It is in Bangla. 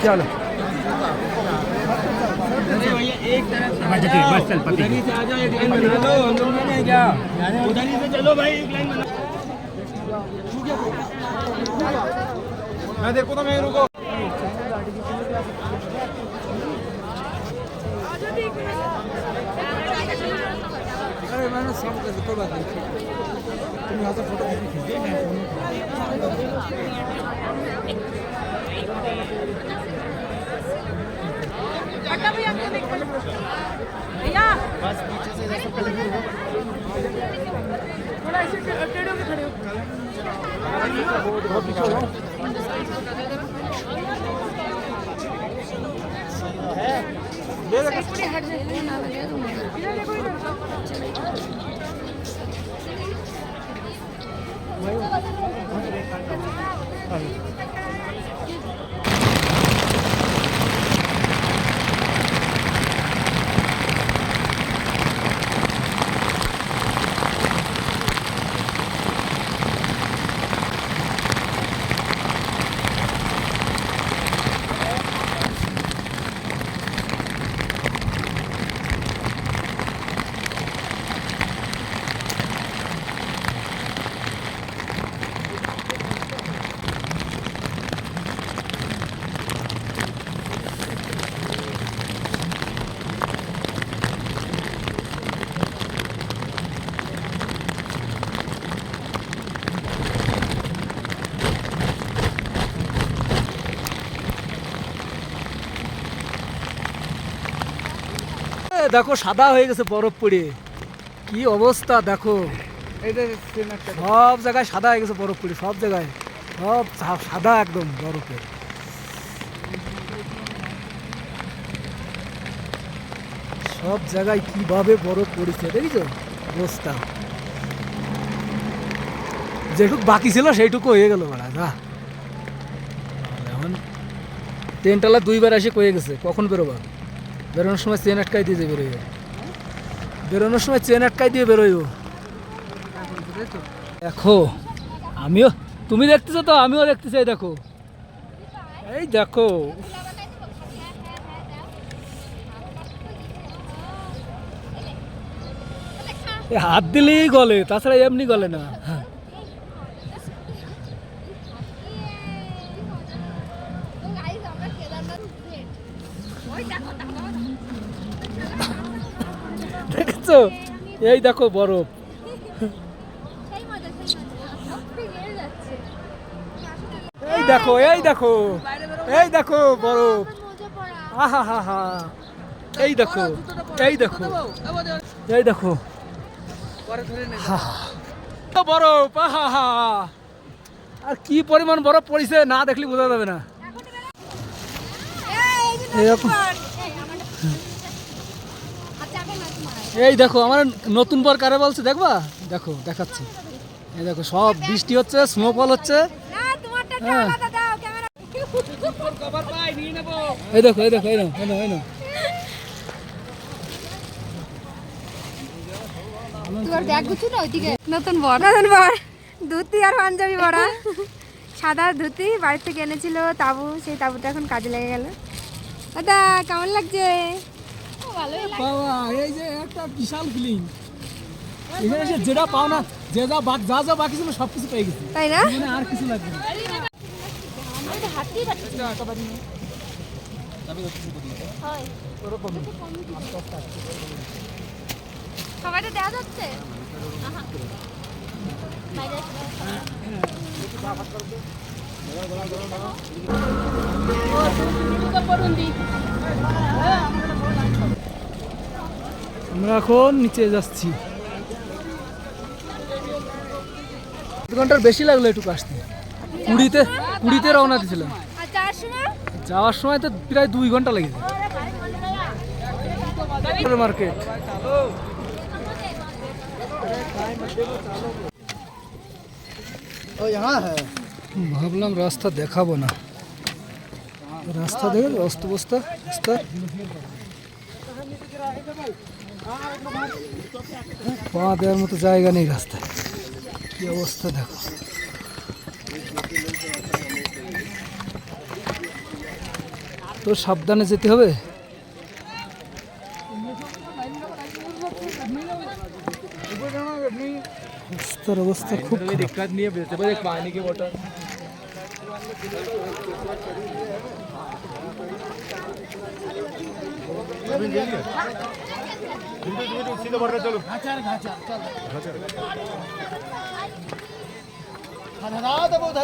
चलो एक तरफ बस चल उधर ही से आ जाओ, एक लाइन बना लो। हम लोग नहीं क्या उधर ही से चलो भाई, एक लाइन बना। मैं देखो तो मैं रुको। अरे मैंने सब कर कोई बात नहीं, तुम यहाँ से फोटो खींचो। भैया बस पीछे से जैसे पहले थोड़ा ऐसे टेढ़े होके खड़े हो। बहुत पीछे हो दे दे पूरे हट जाए ना लगे तुम इधर देखो इधर। দেখো সাদা হয়ে গেছে বরফ পড়ে, কি অবস্থা দেখো। সব জায়গায় সাদা হয়ে গেছে বরফ পড়ে, সব জায়গায় সব সাদা একদম বরফের। সব জায়গায় কিভাবে বরফ পড়েছে দেখেছো অবস্থা। যেটুকু বাকি ছিল সেইটুকু হয়ে গেল বলা যা। এখন ট্রেনটালা দুইবার এসে কয়ে গেছে কখন বেরোবা। বেরোনোর সময় চেন আটকাই দিয়ে বেরোইব, বেরোনোর সময় চেন আটকাই দিয়ে বেরোইব। দেখো আমিও, তুমি দেখতেছো তো আমিও দেখতে চাই। দেখো এই দেখো হাত দিলেই গলে, তাছাড়া এমনি গলে না। দেখেছো এই দেখো বরফ, এই দেখো এই দেখো এই দেখো বরফ, আহা হা হা, এই দেখো এই দেখো এই দেখো বরফ, আহা হা। আর কি পরিমাণ বরফ পড়েছে না দেখলে বোঝা যাবে না। এই দেখো আমার নতুন পর কারে বলছে দেখবা, দেখো দেখাচ্ছি। এই দেখো সব বৃষ্টি হচ্ছে, স্নোফল হচ্ছে। হ্যাঁ এই দেখো এই দেখো এই নাও এই নাও এই নাও। নতুন বর ধুতি আর পাঞ্জাবি পরা, সাদা ধুতি বাড়ি থেকে এনেছিল তাবু, সেই তাবুটা এখন কাজে লেগে গেল। দাদা কেমন লাগছে? বাবা এই যে একটা বিশাল ফিলিং, এখানে এসে যেটা পাও না, যে যা যা যা বাকি ছিল সব কিছু পেয়ে গেছি, তাই না? মানে আর কিছু লাগবে না। সবাইটা দেওয়া যাচ্ছে। আমরা এখন নিচে যাচ্ছি। 1 ঘন্টার বেশি লাগলো একটু আসতে। 20-তে রওনা দিয়েছিলাম, যাওয়ার সময় তো প্রায় 2 ঘন্টা লেগেছে। মার্কেট ভাবলাম রাস্তা দেখাবো না, রাস্তা দেখে অস্ত বস্তা রাস্তা পা দেওয়ার মতো জায়গা নেই রাস্তায়, কি অবস্থা দেখো। তো সাবধানে যেতে হবে। রাস্তার অবস্থা খুব খারাপ। दिक्कत नहीं है बस एक पानी की बोतल सीधे बढ़ रहे चलो घाचा